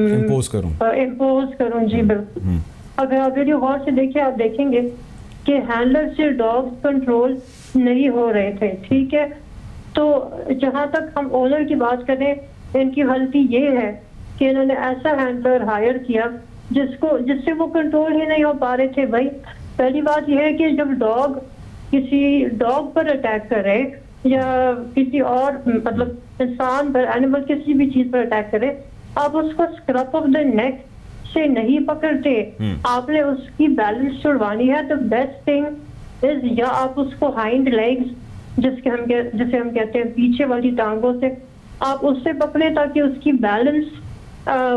इम्पोज करूं जी, बिल्कुल। अगर आप वीडियो गौर से देखिए, आप देखेंगे कि हैंडलर से डॉग्स कंट्रोल नहीं हो रहे थे, ठीक है। तो जहां तक हम ओनर की बात करें, इनकी गलती ये है कि इन्होंने ऐसा हैंडलर हायर किया जिससे वो कंट्रोल ही नहीं हो पा रहे थे। भाई पहली बात यह है कि जब डॉग किसी डॉग पर अटैक करे या किसी और मतलब इंसान पर, एनिमल, किसी भी चीज पर अटैक करे, आप उसको स्क्रप ऑफ द नेक से नहीं पकड़ते, आपने उसकी बैलेंस छुड़वानी है। तो बेस्ट थिंग इज या आप उसको हाइंड लेग्स जिसे हम कहते हैं पीछे वाली टांगों से, आप उससे पकड़े ताकि उसकी बैलेंस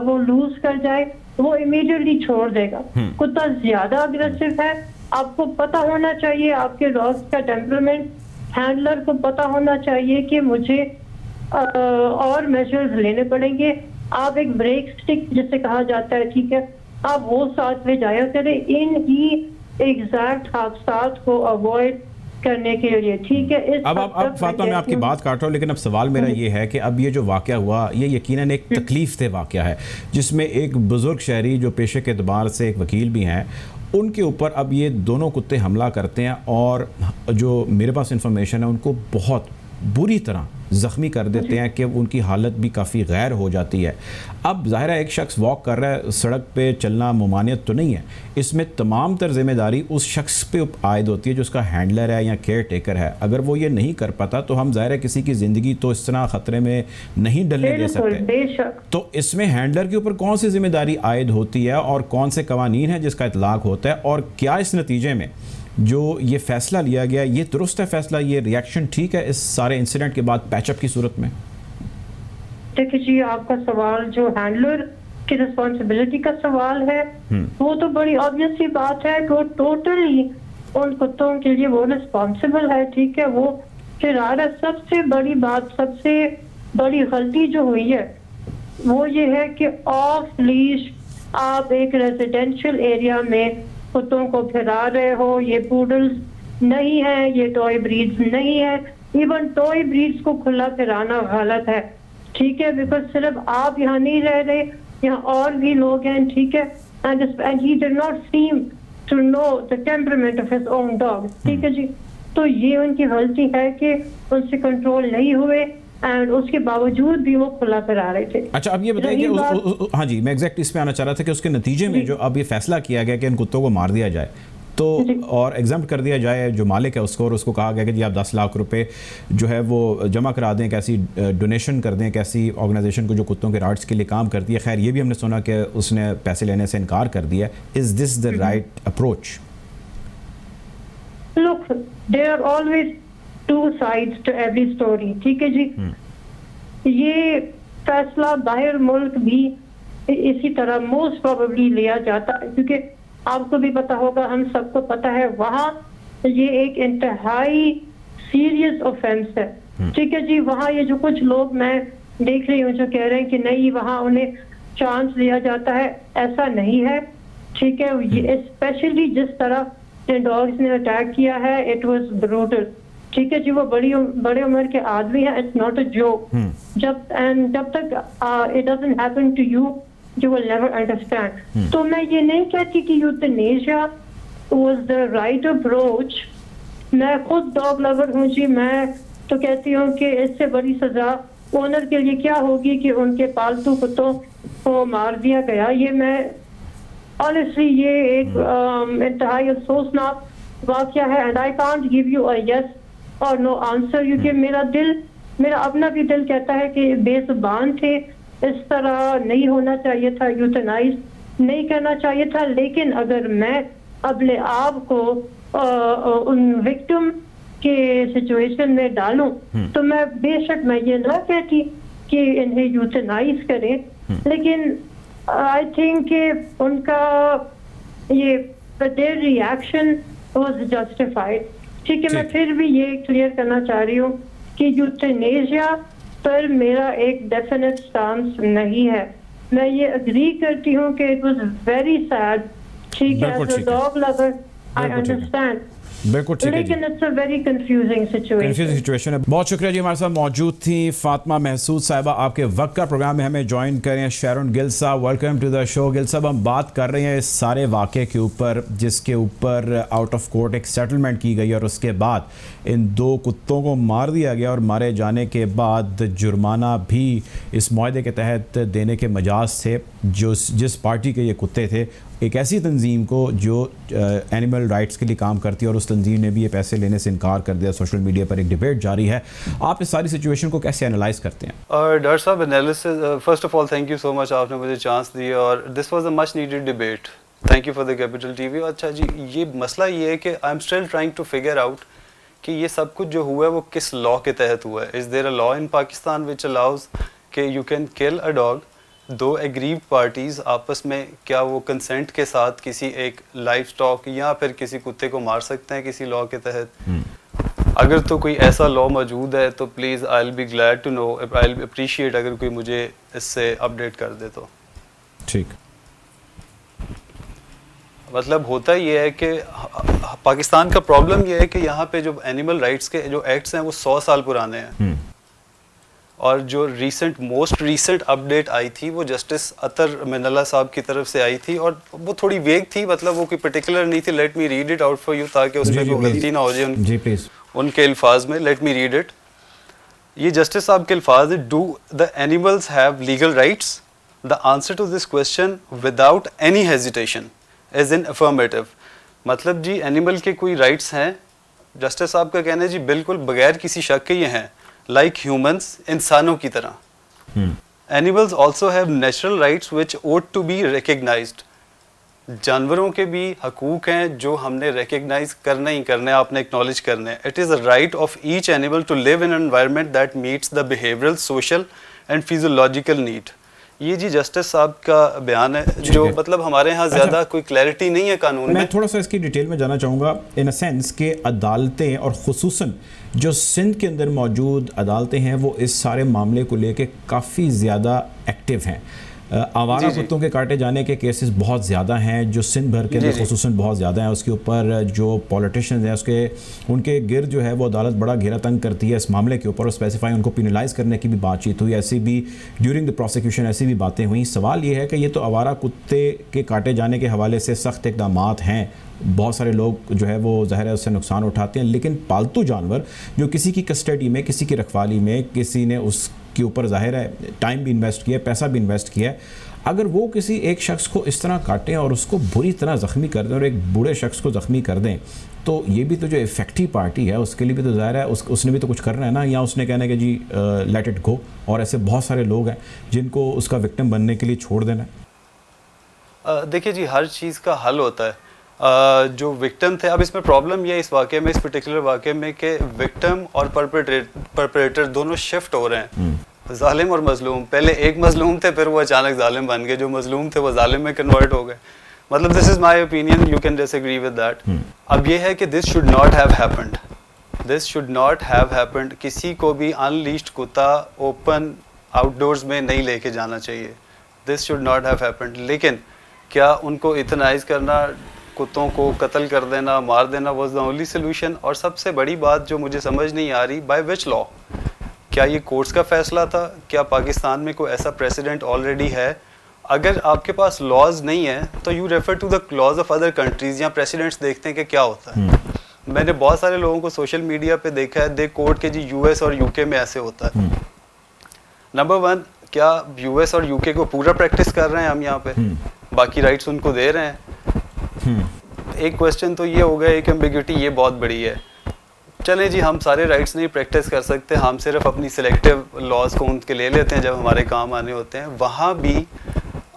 वो लूज कर जाए, वो इमीडिएटली छोड़ देगा। कुत्ता ज्यादा अग्रेसिव है, आपको पता होना चाहिए आपके डॉग का टेम्परामेंट, हैंडलर को पता होना चाहिए कि मुझे और मेजर्स लेने पड़ेंगे। आप एक ब्रेक स्टिक जिसे कहा जाता है, ठीक है, आप वो साथ में जाया करें इन ही एग्जैक्ट हादसात को अवॉइड करने के लिए, ठीक है। अब फातिमा, मैं आपकी बात काट रहा हूँ, लेकिन अब सवाल मेरा ये है कि अब ये जो वाक़या हुआ, ये यकीनन एक तकलीफ से वाक़या है, जिसमें एक बुज़ुर्ग शहरी जो पेशे के एतबार से एक वकील भी हैं, उनके ऊपर अब ये दोनों कुत्ते हमला करते हैं और जो मेरे पास इंफॉर्मेशन है उनको बहुत बुरी तरह ज़ख्मी कर देते हैं कि उनकी हालत भी काफ़ी गैर हो जाती है। अब ज़ाहिर है एक शख्स वॉक कर रहा है, सड़क पे चलना ममानियत तो नहीं है, इसमें तमाम तर ज़िम्मेदारी उस शख्स पे आयद होती है जो उसका हैंडलर है या केयर टेकर है। अगर वो ये नहीं कर पाता तो हम ज़ाहिर है किसी की ज़िंदगी तो इस तरह ख़तरे में नहीं डलने दे सकते। तो इसमें हैंडलर के ऊपर कौन सी ज़िम्मेदारी आयद होती है और कौन से कवानीन है जिसका इतलाक़ होता है, और क्या इस नतीजे में जो ये फैसला लिया गया, ये दुरुस्त है फैसला, ये रिएक्शन ठीक है इस सारे इंसिडेंट के बाद पैचअप की सूरत में? देखिए जी, आपका सवाल जो हैंडलर की रिस्पॉन्सिबिलिटी का सवाल है, वो तो बड़ी ऑब्वियस सी बात है कि वो टोटली उन कुत्तों के लिए वो रिस्पॉन्सिबल है, ठीक है। वो फिर आ रहा, सबसे बड़ी बात, सबसे बड़ी गलती जो हुई है वो ये है कि ऑफ लीश आप एक रेजिडेंशियल एरिया में कुत्तों को फिरा रहे हो। ये पूडल्स नहीं है, ये टॉय ब्रीड्स नहीं है, इवन टॉय ब्रीड्स को खुला फिराना गलत है, ठीक है। बिकॉज सिर्फ आप यहाँ नहीं रह रहे, यहाँ और भी लोग हैं, ठीक है। And he did not seem to know the temperament of his own dog, ठीक है जी। तो ये उनकी गलती है कि उनसे कंट्रोल नहीं हुए एंड उसके बावजूद भी वो खुला करा रहे थे। अच्छा, अब ये बताइए कि हाँ जी, मैं एग्जैक्ट इस पे आना चाह रहा था कि उसके नतीजे में जो अब ये फैसला किया गया कि इन कुत्तों को मार दिया जाए तो और एग्जाम्प्ट कर दिया जाए जो मालिक है उसको, और उसको कहा गया कि जी आप 10 लाख रुपए जो है वो जमा करा दें, कैसी डोनेशन कर दें, कैसी ऑर्गेनाइजेशन को जो कुत्तों के राइट्स के लिए काम करती है। खैर ये भी हमने सुना कि उसने पैसे लेने से इनकार कर दिया। Is this the right approach? Look, there are always two sides to every story, ठीक है जी। ये फैसला बाहर मुल्क भी इसी तरह मोस्ट प्रोबेबली लिया जाता है, क्योंकि आपको भी पता होगा, हम सबको पता है, वहाँ ये एक इंतहाई सीरियस ऑफेंस है, ठीक है जी। वहाँ ये जो कुछ लोग मैं देख रही हूँ जो कह रहे हैं कि नहीं वहाँ उन्हें चांस दिया जाता है, ऐसा नहीं है, ठीक है। ये स्पेशली जिस तरह डॉग्स ने अटैक किया है, इट वाज ब्रूटल, ठीक है जी। वो बड़े उम्र के आदमी है, इट्स नॉट अ जोक। जब तक it doesn't happen to you, you will never understand. तो मैं ये नहीं कहती कि euthanasia was the right approach. मैं खुद डॉग लवर हूँ जी, मैं तो कहती हूँ कि इससे बड़ी सजा ओनर के लिए क्या होगी कि उनके पालतू कुत्तों को मार दिया गया। ये मैं ऑनेस्टली ये एक इंतहाई अफसोसनाक वाकया है, and I can't give you a yes और नो आंसर, क्योंकि मेरा अपना भी दिल कहता है कि बेजुबान थे, इस तरह नहीं होना चाहिए था, यूथनाइज नहीं करना चाहिए था। लेकिन अगर मैं अपने आप को उन विक्टिम के सिचुएशन में डालूं तो मैं बेशक मैं ये ना कहती कि इन्हें यूथनाइज करें, लेकिन आई थिंक कि उनका ये देयर रिएक्शन वाज जस्टिफाइड। ठीक है, मैं फिर भी ये क्लियर करना चाह रही हूँ कि यूथनेशिया पर मेरा एक डेफिनेट स्टांस नहीं है। मैं ये अग्री करती हूँ कि इट वाज वेरी सैड, ठीक है, as a dog lover I understand, बिल्कुल ठीक है, लेकिन it's a very confusing situation है। बहुत शुक्रिया जी, हमारे साथ मौजूद थी फातिमा महसूद साहिबा। आपके वक्त का प्रोग्राम में हमें ज्वाइन करें शैरन गिल साहब, welcome to the show. Gill साहब, हम बात कर रहे हैं इस सारे वाक़े के ऊपर जिसके ऊपर आउट ऑफ कोर्ट एक सेटलमेंट की गई और उसके बाद इन 2 कुत्तों को मार दिया गया और मारे जाने के बाद जुर्माना भी इस मुआहदे के तहत देने के मजाज थे। जिस पार्टी के ये कुत्ते थे, एक ऐसी तंजीम को जो एनिमल राइट्स के लिए काम करती है, और उस तंजीम ने भी ये पैसे लेने से इनकार कर दिया। सोशल मीडिया पर एक डिबेट जारी है, आप इस सारी सिचुएशन को कैसे एनालाइज करते हैं? डॉक्टर साहब, analysis, first of all thank you so much, आपने मुझे चांस दिया और this was a much needed debate. Thank you for the Capital TV. अच्छा जी, ये मसला ये है कि I am still trying to figure out कि ये सब कुछ जो हुआ है वो किस लॉ के तहत हुआ है। Is there a law in Pakistan which allows कि you can kill a dog? 2 aggrieved parties आपस में क्या वो कंसेंट के साथ किसी एक लाइव स्टॉक या फिर किसी कुत्ते को मार सकते हैं किसी लॉ के तहत? अगर तो कोई ऐसा लॉ मौजूद है तो please I will be glad to know, I will appreciate अगर कोई मुझे इससे अपडेट कर दे तो। ठीक, मतलब होता ये है कि पाकिस्तान का प्रॉब्लम ये है कि यहाँ पे जो एनिमल राइट्स के जो एक्ट्स हैं वो 100 साल पुराने हैं, और जो मोस्ट रीसेंट अपडेट आई थी वो जस्टिस अतर मिनल्ला साहब की तरफ से आई थी, और वो थोड़ी वेग थी, मतलब वो कोई पर्टिकुलर नहीं थी। Late me read it out for you ताकि उसमें कोई गलती ना हो जाए उनके अल्फाज में। Let me read it. ये जस्टिस साहब के अल्फाज है, do the animals have legal rights? The answer to this question without any hesitation is in affirmative. मतलब जी एनिमल के कोई राइट्स हैं? जस्टिस साहब का कहना है जी बिल्कुल बगैर किसी शक के ये हैं, लाइक ह्यूमंस, इंसानों की तरह। Animals also have natural rights which ought to be recognised. जानवरों के भी हकूक हैं जो हमने रिकग्नाइज करने ही करने, आपने एक्नॉलेज करने हैं। It is a right of each animal to live in an environment that meets the behavioural, social and physiological need. ये जी जस्टिस साहब का बयान है, जो मतलब हमारे यहाँ ज़्यादा कोई क्लैरिटी नहीं है कानून में। मैं थोड़ा सा इसकी डिटेल में जाना चाहूँगा इन अ सेंस कि अदालतें और ख़ुसूसन जो सिंध के अंदर मौजूद अदालतें हैं वो इस सारे मामले को लेके काफ़ी ज़्यादा एक्टिव हैं। आवारा कुत्तों के काटे जाने के केसेस बहुत ज़्यादा हैं जो सिंध भर के अंदर ख़ुसूसन बहुत ज़्यादा हैं। उसके ऊपर जो पॉलिटिशियंस हैं उनके गिर्द जो है वो अदालत बड़ा घेरा तंग करती है इस मामले के ऊपर, और स्पेसिफाई उनको पिनलाइज करने की भी बातचीत हुई। ऐसी भी ड्यूरिंग द प्रोसिक्यूशन ऐसी भी बातें हुई। सवाल ये है कि ये तो आवारा कुत्ते के काटे जाने के हवाले से सख्त इक़दाम हैं, बहुत सारे लोग जो है वो ज़ाहिर है उससे नुकसान उठाते हैं, लेकिन पालतू जानवर जो किसी की कस्टडी में, किसी की रखवाली में, किसी ने उसके ऊपर ज़ाहिर है टाइम भी इन्वेस्ट किया, पैसा भी इन्वेस्ट किया है, अगर वो किसी एक शख्स को इस तरह काटें और उसको बुरी तरह ज़ख्मी कर दें और एक बूढ़े शख्स को ज़ख्मी कर दें, तो ये भी तो जो इफेक्टिव पार्टी है उसके लिए भी तो ज़ाहिर है उसने भी तो कुछ करना है ना, या उसने कहना है कि जी लेट इट गो। और ऐसे बहुत सारे लोग हैं जिनको उसका विक्टिम बनने के लिए छोड़ देना है। देखिए जी, हर चीज़ का हल होता है। जो विक्टिम थे, अब इसमें प्रॉब्लम ये है इस वाक़े में, इस पर्टिकुलर वाक़े में कि विक्टिम और परपेट्रेटर दोनों शिफ्ट हो रहे हैं, जालिम और मजलूम। पहले एक मजलूम थे, फिर वो अचानक जालिम बन गए, जो मजलूम थे वो जालिम में कन्वर्ट हो गए। मतलब this is my opinion, you can disagree with that. अब ये है कि this should not have happened, this should not have happened. किसी को भी अनलीश्ड कुत्ता ओपन आउटडोर्स में नहीं लेके जाना चाहिए, this should not have happened. लेकिन क्या उनको इथनाइज करना, कुत्तों को कत्ल कर देना, मार देना वाज द ओनली सोल्यूशन? और सबसे बड़ी बात जो मुझे समझ नहीं आ रही, बाय विच लॉ? क्या ये कोर्ट्स का फैसला था? क्या पाकिस्तान में कोई ऐसा प्रेसिडेंट ऑलरेडी है? अगर आपके पास लॉज नहीं है तो you refer to the laws of other countries या प्रेसिडेंट्स देखते हैं कि क्या होता है। मैंने बहुत सारे लोगों को सोशल मीडिया पे देखा है, दे कोट के जी यूएस और यूके में ऐसे होता है। नंबर 1, क्या यूएस और यूके को पूरा प्रैक्टिस कर रहे हैं हम यहाँ पे? बाकी राइट्स उनको दे रहे हैं? एक क्वेश्चन तो ये हो गया, एक एम्बिग्यूटी ये बहुत बड़ी है। चलें जी, हम सारे राइट्स नहीं प्रैक्टिस कर सकते, हम सिर्फ अपनी सिलेक्टिव लॉज को उनके ले लेते हैं जब हमारे काम आने होते हैं। वहाँ भी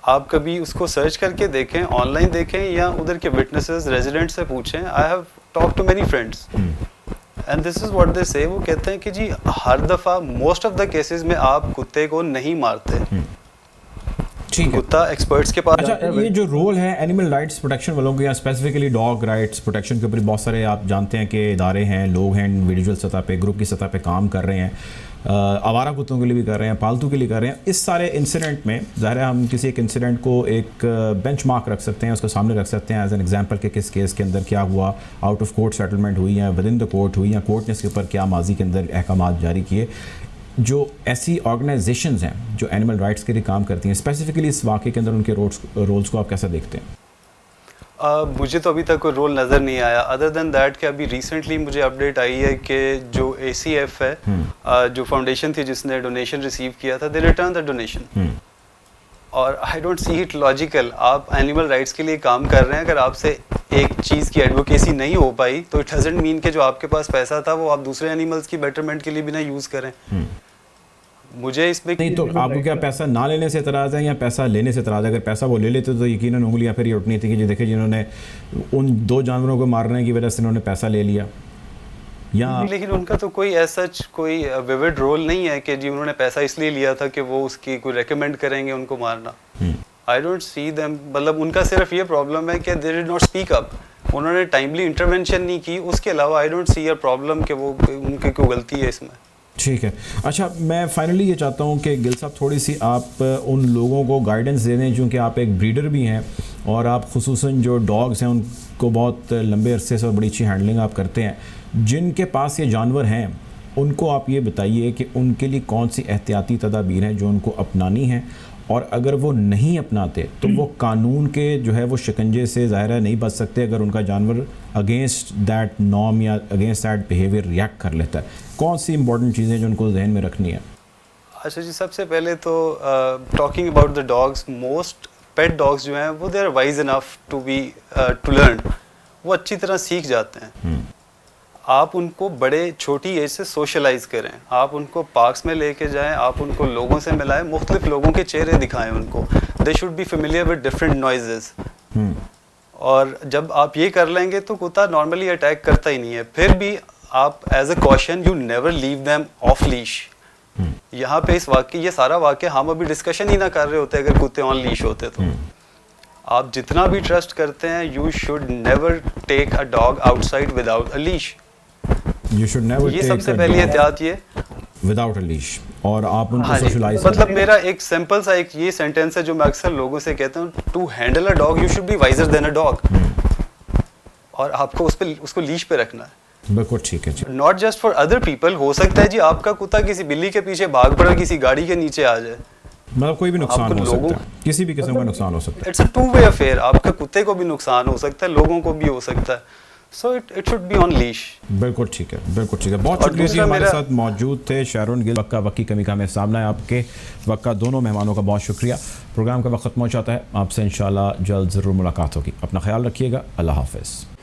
आप कभी उसको सर्च करके देखें, ऑनलाइन देखें या उधर के विटनेसेस रेजिडेंट से पूछें। I have talk to many friends and this is what they say. वो कहते हैं कि जी हर दफ़ा मोस्ट ऑफ द केसेस में आप कुत्ते को नहीं मारते, ठीक है। कुत्ता एक्सपर्ट्स के पास। अच्छा, ये जो रोल है एनिमल राइट्स प्रोटेक्शन वालों के, या स्पेसिफिकली डॉग राइट्स प्रोटेक्शन के ऊपर बहुत सारे आप जानते हैं कि इदारे हैं, लोग हैं, इंडिविजुअल सतह पे, ग्रुप की सतह पे काम कर रहे हैं, आवारा कुत्तों के लिए भी कर रहे हैं, पालतू के लिए कर रहे हैं। इस सारे इंसिडेंट में ज़ाहिर है हम किसी एक इंसिडेंट को एक बेंचमार्क रख सकते हैं, उसको सामने रख सकते हैं एज एन एग्जांपल कि किस केस के अंदर क्या हुआ, आउट ऑफ कोर्ट सेटलमेंट हुई है, विद इन द कोर्ट हुई, या कोर्ट ने इसके ऊपर क्या माजी के अंदर अहकामात जारी किए। जो ऐसी ऑर्गेनाइजेशंस हैं जो एनिमल राइट्स के लिए काम करती हैं, स्पेसिफिकली इस वाक़े के अंदर उनके रोल्स को आप कैसे देखते हैं? मुझे तो अभी तक कोई रोल नज़र नहीं आया, अदर देन दैट कि अभी रिसेंटली मुझे अपडेट आई है कि जो ACF है, जो फाउंडेशन थी जिसने डोनेशन रिसीव किया था, दे रिटर्न द डोनेशन। और I don't see it logical. आप एनिमल राइट्स के लिए काम कर रहे हैं, अगर आपसे एक चीज़ की एडवोकेसी नहीं हो पाई तो इट डजंट मीन कि जो आपके पास पैसा था वो आप दूसरे एनिमल्स की बेटरमेंट के लिए भी ना यूज़ करें। मुझे इसमें नहीं तो आपको क्या पैसा ना लेने से इतराज़ है या पैसा लेने से इतराज़ है? अगर पैसा वो ले लेते तो यकीनन उंगलियां फिर ये उठनी थी कि जी देखिए जिन्होंने उन 2 जानवरों को मारने की वजह से उन्होंने पैसा ले लिया, या लेकिन उनका तो कोई ऐसा कोई विविड रोल नहीं है कि जी उन्होंने पैसा इसलिए लिया था कि वो उसकी कोई रेकमेंड करेंगे उनको मारना। आई डोंट सी देम, मतलब उनका सिर्फ ये प्रॉब्लम है कि they did not speak up, उन्होंने टाइमली इंटरवेंशन नहीं की। उसके अलावा आई डोंट सी अ प्रॉब्लम कि वो उनकी कोई गलती है इसमें। ठीक है। अच्छा, मैं फाइनली ये चाहता हूँ कि गिल साहब थोड़ी सी आप उन लोगों को गाइडेंस दे दें, क्योंकि आप एक ब्रीडर भी हैं और आप खुसूसन जो डॉग्स हैं उनको बहुत लंबे अरसे से और बड़ी अच्छी हैंडलिंग आप करते हैं। जिनके पास ये जानवर हैं उनको आप ये बताइए कि उनके लिए कौन सी एहतियाती तदाबीर हैं जो उनको अपनानी हैं, और अगर वो नहीं अपनाते तो वो कानून के जो है वो शिकंजे से ज़ाहिर है नहीं बच सकते अगर उनका जानवर अगेंस्ट दैट नॉर्म या अगेंस्ट दैट बिहेवियर रिएक्ट कर लेता है। कौन सी इंपॉर्टेंट चीज़ें जो उनको जहन में रखनी है? अच्छा जी, सबसे पहले तो talking about the dogs, most pet dogs जो हैं वो they are wise enough to learn, वो अच्छी तरह सीख जाते हैं। आप उनको बड़े छोटी एज से सोशलाइज करें, आप उनको पार्क्स में लेके जाएं, आप उनको लोगों से मिलाएं, मुख्तलिफ लोगों के चेहरे दिखाएं उनको। They should be familiar with different noises. और जब आप ये कर लेंगे तो कुत्ता नॉर्मली अटैक करता ही नहीं है। फिर भी आप as a caution you never leave them off leash. यहाँ पे इस वाक्य, ये सारा वाक्य हम अभी डिस्कशन ही ना कर रहे होते अगर कुत्ते ऑन लीश होते तो। आप जितना भी ट्रस्ट करते हैं, you should never take a dog outside without a leash. You should never ये take सबसे a पहली dog एहतियात ये without a leash, और आप उनको हाँ सोशलाइज मतलब मेरा एक सिंपल सा एक ये सेंटेंस है जो मैं अक्सर लोगों से कहता हूँ, to handle a dog you should be wiser than a dog. और आपको उसको लीश पे रखना है। बिल्कुल ठीक है जी। Not just for other people. हो सकता है जी आपका कुत्ता किसी बिल्ली के पीछे भाग पड़ा, किसी गाड़ी के नीचे आ जाए, मतलब कोई भी नुकसान आपको हो लोगों- सकता है, किसी भी किस्म का नुकसान हो सकता है। It's a two way affair. आपका कुत्ते को भी नुकसान हो सकता है, लोगों को भी हो सकता है। So it should be on leash. बिल्कुल ठीक है, बिल्कुल ठीक है। बहुत और शुक्रिया जी, दूसरा हमारे मेरा- साथ मौजूद थे शारून गिल। वक्का वक्की कमी का में सामना है आपके वक्का, दोनों मेहमानों का बहुत शुक्रिया। प्रोग्राम का वक्त खत्म हो जाता है, आपसे इंशाल्लाह जल्द ज़रूर मुलाकात होगी। अपना ख्याल रखिएगा, अल्लाह हाफ़िज़।